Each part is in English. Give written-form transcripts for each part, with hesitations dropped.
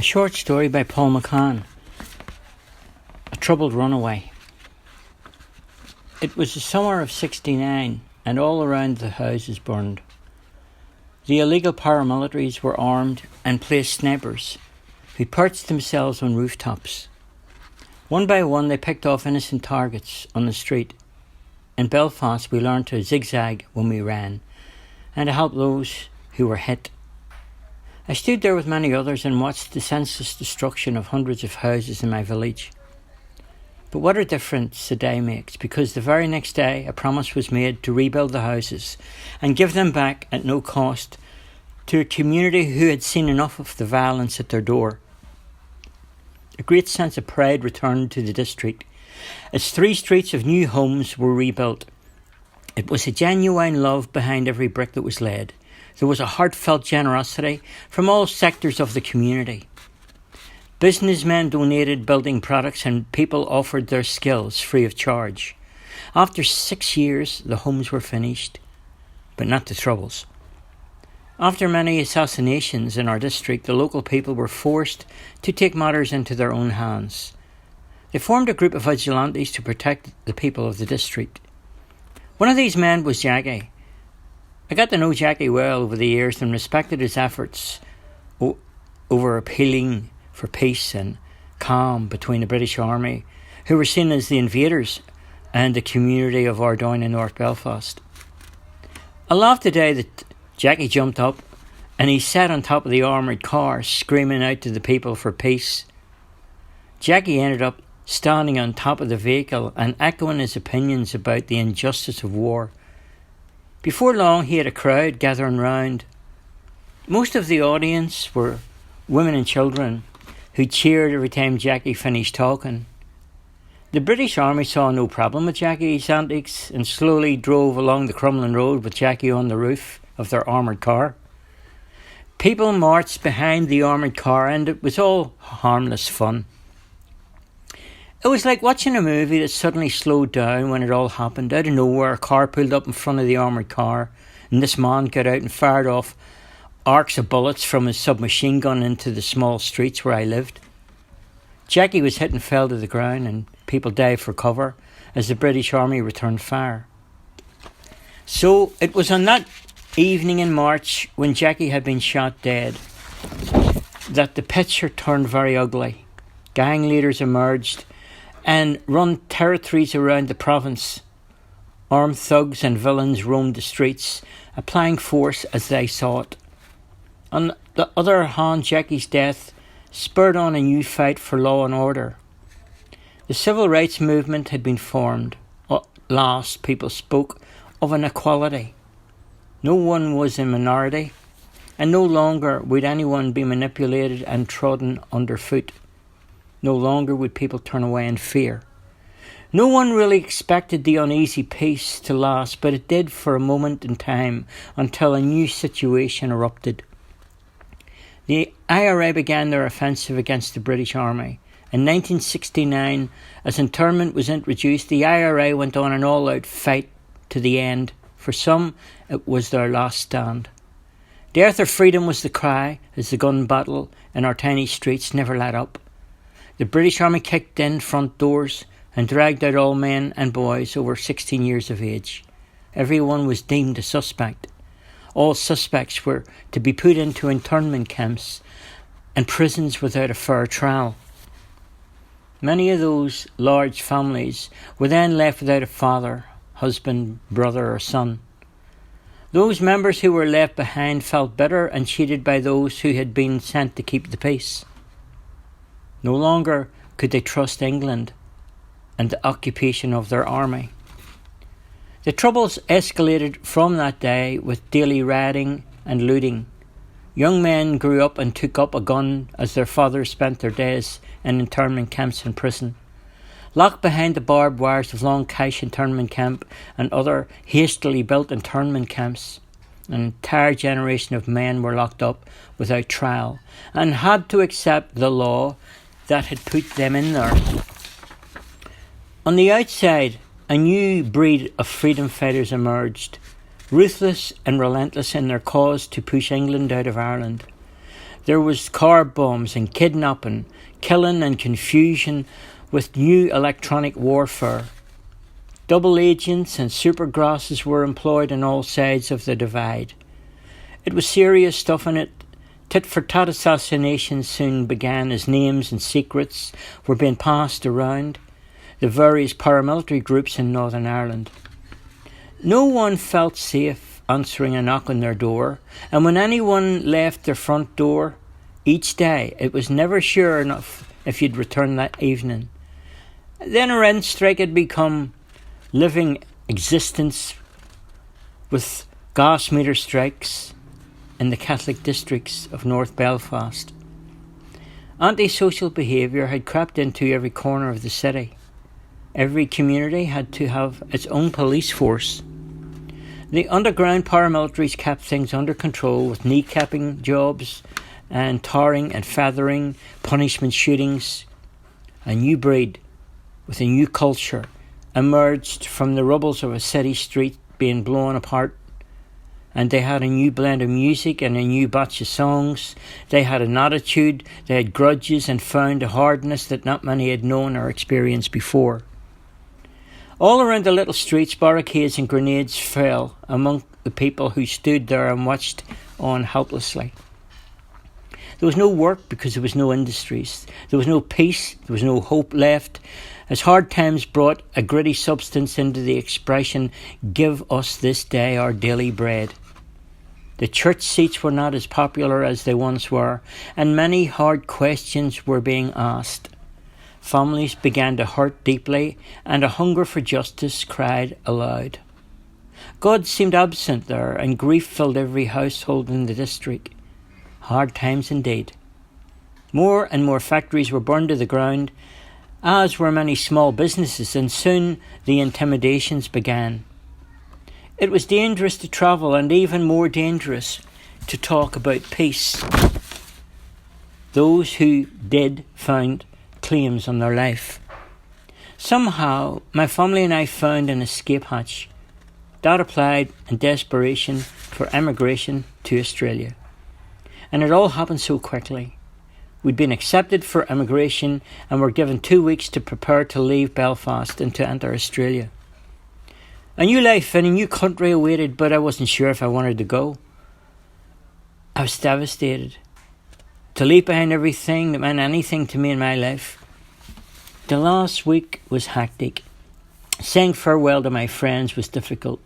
short story by Paul McCann, A Troubled Runaway. It was the summer of '69 and all around the houses burned. The illegal paramilitaries were armed and placed snipers who perched themselves on rooftops. One by one they picked off innocent targets on the street. In Belfast we learned to zigzag when we ran and to help those who were hit. I stood there with many others and watched the senseless destruction of hundreds of houses in my village. But what a difference a day makes, because the very next day a promise was made to rebuild the houses and give them back at no cost to a community who had seen enough of the violence at their door. A great sense of pride returned to the district as 3 streets of new homes were rebuilt. It was a genuine love behind every brick that was laid. There was a heartfelt generosity from all sectors of the community. Businessmen donated building products and people offered their skills free of charge. After 6 years, the homes were finished, but not the troubles. After many assassinations in our district, the local people were forced to take matters into their own hands. They formed a group of vigilantes to protect the people of the district. One of these men was Jackie. I got to know Jackie well over the years and respected his efforts over appealing for peace and calm between the British Army, who were seen as the invaders, and the community of Ardoyne in North Belfast. I laughed the day that Jackie jumped up and he sat on top of the armoured car screaming out to the people for peace. Jackie ended up standing on top of the vehicle and echoing his opinions about the injustice of war. Before long he had a crowd gathering round. Most of the audience were women and children who cheered every time Jackie finished talking. The British Army saw no problem with Jackie's antics and slowly drove along the crumbling road with Jackie on the roof of their armoured car. People marched behind the armoured car and it was all harmless fun. It was like watching a movie that suddenly slowed down when it all happened. Out of nowhere, a car pulled up in front of the armoured car and this man got out and fired off arcs of bullets from his submachine gun into the small streets where I lived. Jackie was hit and fell to the ground and people dived for cover as the British Army returned fire. So it was on that evening in March, when Jackie had been shot dead, that the picture turned very ugly. Gang leaders emerged and run territories around the province. Armed thugs and villains roamed the streets, applying force as they saw it. On the other hand, Jackie's death spurred on a new fight for law and order. The civil rights movement had been formed. At last, people spoke of an equality. No one was a minority, and no longer would anyone be manipulated and trodden underfoot. No longer would people turn away in fear. No one really expected the uneasy peace to last, but it did for a moment in time until a new situation erupted. The IRA began their offensive against the British Army. In 1969, as internment was introduced, the IRA went on an all-out fight to the end. For some, it was their last stand. Death or freedom was the cry as the gun battle in our tiny streets never let up. The British Army kicked in front doors and dragged out all men and boys over 16 years of age. Everyone was deemed a suspect. All suspects were to be put into internment camps and prisons without a fair trial. Many of those large families were then left without a father, husband, brother or son. Those members who were left behind felt bitter and cheated by those who had been sent to keep the peace. No longer could they trust England and the occupation of their army. The troubles escalated from that day with daily rioting and looting. Young men grew up and took up a gun as their fathers spent their days in internment camps and prison. Locked behind the barbed wires of Long Cache internment camp and other hastily built internment camps, an entire generation of men were locked up without trial and had to accept the law that had put them in there. On the outside, a new breed of freedom fighters emerged, ruthless and relentless in their cause to push England out of Ireland. There was car bombs and kidnapping, killing and confusion with new electronic warfare. Double agents and supergrosses were employed on all sides of the divide. It was serious stuff, and tit-for-tat assassinations soon began as names and secrets were being passed around the various paramilitary groups in Northern Ireland. No one felt safe answering a knock on their door, and when anyone left their front door each day, it was never sure enough if you'd return that evening. Then a rent strike had become living existence, with gas meter strikes in the Catholic districts of North Belfast. Antisocial behaviour had crept into every corner of the city. Every community had to have its own police force. The underground paramilitaries kept things under control with kneecapping jobs and tarring and feathering, punishment shootings. A new breed with a new culture emerged from the rubbles of a city street being blown apart, and they had a new blend of music and a new batch of songs. They had an attitude, they had grudges, and found a hardness that not many had known or experienced before. All around the little streets, barricades and grenades fell among the people who stood there and watched on helplessly. There was no work because there was no industries. There was no peace, there was no hope left, as hard times brought a gritty substance into the expression, "Give us this day our daily bread." The church seats were not as popular as they once were, and many hard questions were being asked. Families began to hurt deeply, and a hunger for justice cried aloud. God seemed absent there, and grief filled every household in the district. Hard times indeed. More and more factories were burned to the ground, as were many small businesses, and soon the intimidations began. It was dangerous to travel, and even more dangerous to talk about peace. Those who did found claims on their life. Somehow, my family and I found an escape hatch. Dad applied in desperation for emigration to Australia. And it all happened so quickly. We'd been accepted for immigration and were given 2 weeks to prepare to leave Belfast and to enter Australia. A new life and a new country awaited, but I wasn't sure if I wanted to go. I was devastated. To leave behind everything that meant anything to me in my life. The last week was hectic. Saying farewell to my friends was difficult.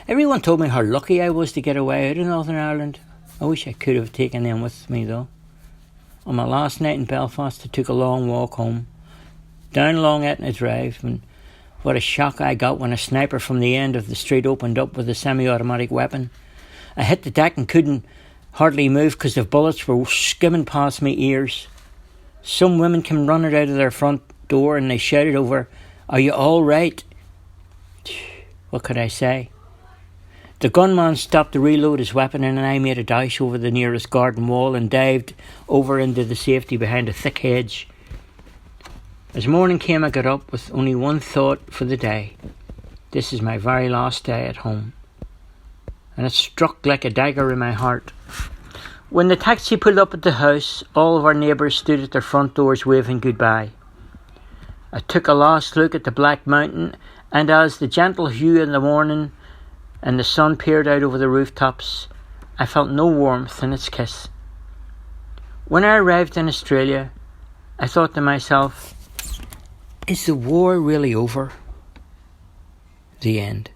Everyone told me how lucky I was to get away out of Northern Ireland. I wish I could have taken them with me though. On my last night in Belfast, I took a long walk home, down Long Etna Drive, and what a shock I got when a sniper from the end of the street opened up with a semi-automatic weapon. I hit the deck and couldn't hardly move because the bullets were skimming past my ears. Some women came running out of their front door and they shouted over, "Are you all right?" What could I say? The gunman stopped to reload his weapon, and I made a dash over the nearest garden wall and dived over into the safety behind a thick hedge. As morning came, I got up with only one thought for the day. This is my very last day at home. And it struck like a dagger in my heart. When the taxi pulled up at the house, all of our neighbours stood at their front doors waving goodbye. I took a last look at the Black Mountain, and as the gentle hue in the morning and the sun peered out over the rooftops, I felt no warmth in its kiss. When I arrived in Australia, I thought to myself, is the war really over? The end.